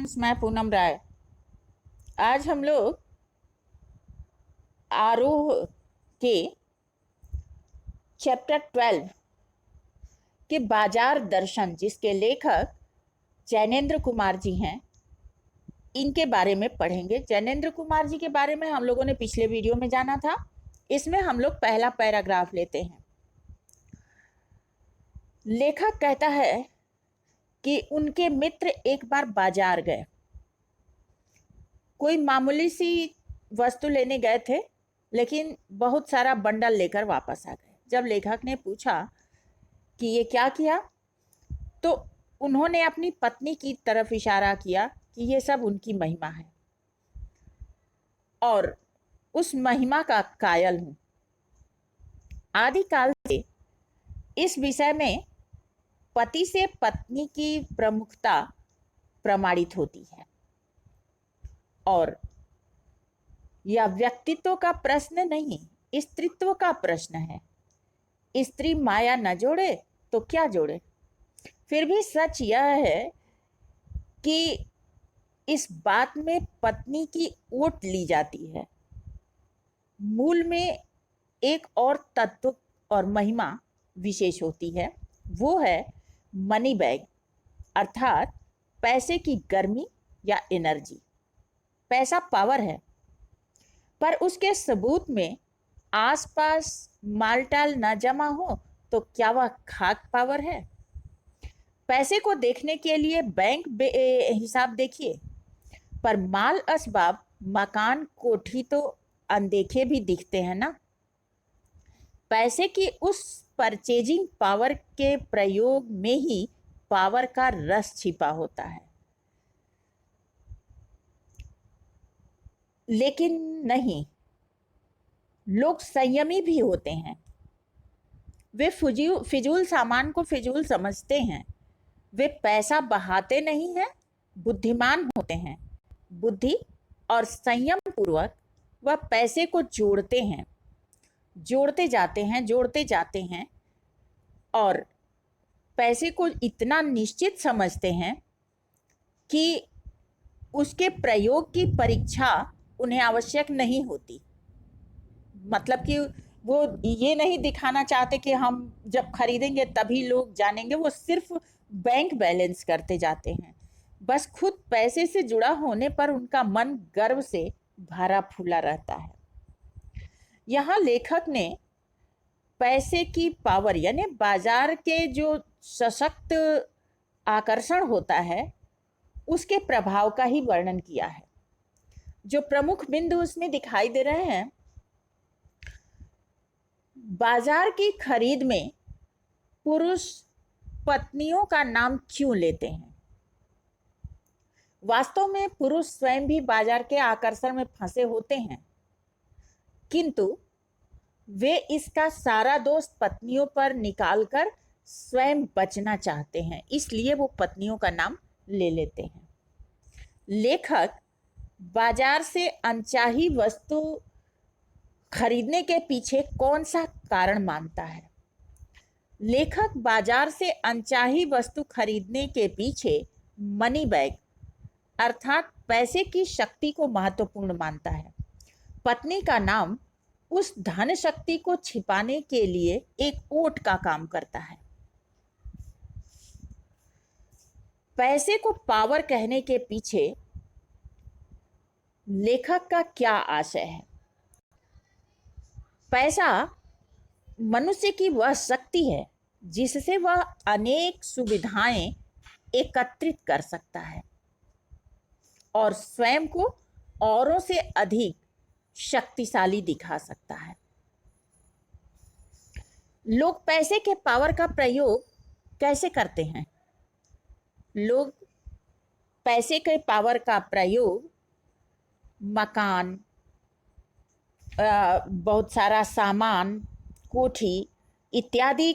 Friends, मैं पूनम राय। आज हम लोग आरोह के चैप्टर 12 के बाजार दर्शन, जिसके लेखक जैनेन्द्र कुमार जी हैं, इनके बारे में पढ़ेंगे। जैनेन्द्र कुमार जी के बारे में हम लोगों ने पिछले वीडियो में जाना था। इसमें हम लोग पहला पैराग्राफ लेते हैं। लेखक कहता है कि उनके मित्र एक बार बाजार गए, कोई मामूली सी वस्तु लेने गए थे, लेकिन बहुत सारा बंडल लेकर वापस आ गए। जब लेखक ने पूछा कि ये क्या किया, तो उन्होंने अपनी पत्नी की तरफ इशारा किया कि ये सब उनकी महिमा है और उस महिमा का कायल हूं। आदिकाल से इस विषय में पति से पत्नी की प्रमुखता प्रमाणित होती है और यह व्यक्तित्व का प्रश्न नहीं, स्त्रीत्व का प्रश्न है। स्त्री माया न जोड़े तो क्या जोड़े। फिर भी सच यह है कि इस बात में पत्नी की ओट ली जाती है। मूल में एक और तत्व और महिमा विशेष होती है, वो है मनी बैग, अर्थात पैसे की गर्मी या एनर्जी। पैसा पावर है, पर उसके सबूत में आसपास मालटाल न जमा हो तो क्या वह खाक पावर है। पैसे को देखने के लिए बैंक हिसाब देखिए, पर माल असबाब, मकान, कोठी तो अनदेखे भी दिखते हैं ना। पैसे की उस परचेजिंग पावर के प्रयोग में ही पावर का रस छिपा होता है। लेकिन नहीं, लोग संयमी भी होते हैं। वे फिजूल सामान को फिजूल समझते हैं। वे पैसा बहाते नहीं हैं, बुद्धिमान होते हैं। बुद्धि और संयम पूर्वक वह पैसे को जोड़ते हैं, जोड़ते जाते हैं और पैसे को इतना निश्चित समझते हैं कि उसके प्रयोग की परीक्षा उन्हें आवश्यक नहीं होती। मतलब कि वो ये नहीं दिखाना चाहते कि हम जब खरीदेंगे तभी लोग जानेंगे। वो सिर्फ बैंक बैलेंस करते जाते हैं। बस खुद पैसे से जुड़ा होने पर उनका मन गर्व से भरा फूला रहता है। यहाँ लेखक ने पैसे की पावर यानी बाजार के जो सशक्त आकर्षण होता है, उसके प्रभाव का ही वर्णन किया है। जो प्रमुख बिंदु उसमें दिखाई दे रहे हैं, बाजार की खरीद में पुरुष पत्नियों का नाम क्यों लेते हैं। वास्तव में पुरुष स्वयं भी बाजार के आकर्षण में फंसे होते हैं, किंतु वे इसका सारा दोष पत्नियों पर निकालकर स्वयं बचना चाहते हैं, इसलिए वो पत्नियों का नाम ले लेते हैं। लेखक बाजार से अनचाही वस्तु खरीदने के पीछे कौन सा कारण मानता है। लेखक बाजार से अनचाही वस्तु खरीदने के पीछे मनी बैग अर्थात पैसे की शक्ति को महत्वपूर्ण मानता है। पत्नी का नाम उस धन शक्ति को छिपाने के लिए एक ओट का काम करता है। पैसे को पावर कहने के पीछे लेखक का क्या आशय है। पैसा मनुष्य की वह शक्ति है जिससे वह अनेक सुविधाएं एकत्रित कर सकता है और स्वयं को औरों से अधिक शक्तिशाली दिखा सकता है। लोग पैसे के पावर का प्रयोग कैसे करते हैं। लोग पैसे के पावर का प्रयोग मकान, बहुत सारा सामान, कोठी इत्यादि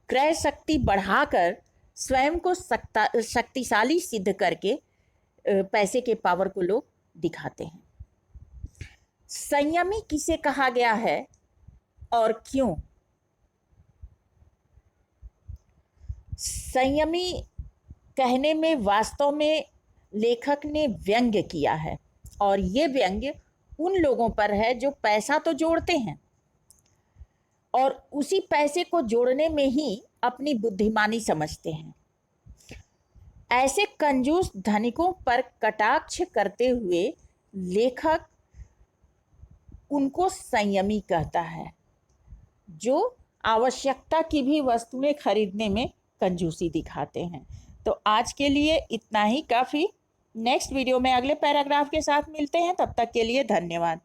क्रय शक्ति बढ़ाकर स्वयं को शक्तिशाली सिद्ध करके पैसे के पावर को लोग दिखाते हैं। संयमी किसे कहा गया है और क्यों। संयमी कहने में वास्तव में लेखक ने व्यंग्य किया है, और ये व्यंग्य उन लोगों पर है जो पैसा तो जोड़ते हैं और उसी पैसे को जोड़ने में ही अपनी बुद्धिमानी समझते हैं। ऐसे कंजूस धनिकों पर कटाक्ष करते हुए लेखक उनको संयमी कहता है, जो आवश्यकता की भी वस्तुएं खरीदने में कंजूसी दिखाते हैं। तो आज के लिए इतना ही काफ़ी। नेक्स्ट वीडियो में अगले पैराग्राफ के साथ मिलते हैं, तब तक के लिए धन्यवाद।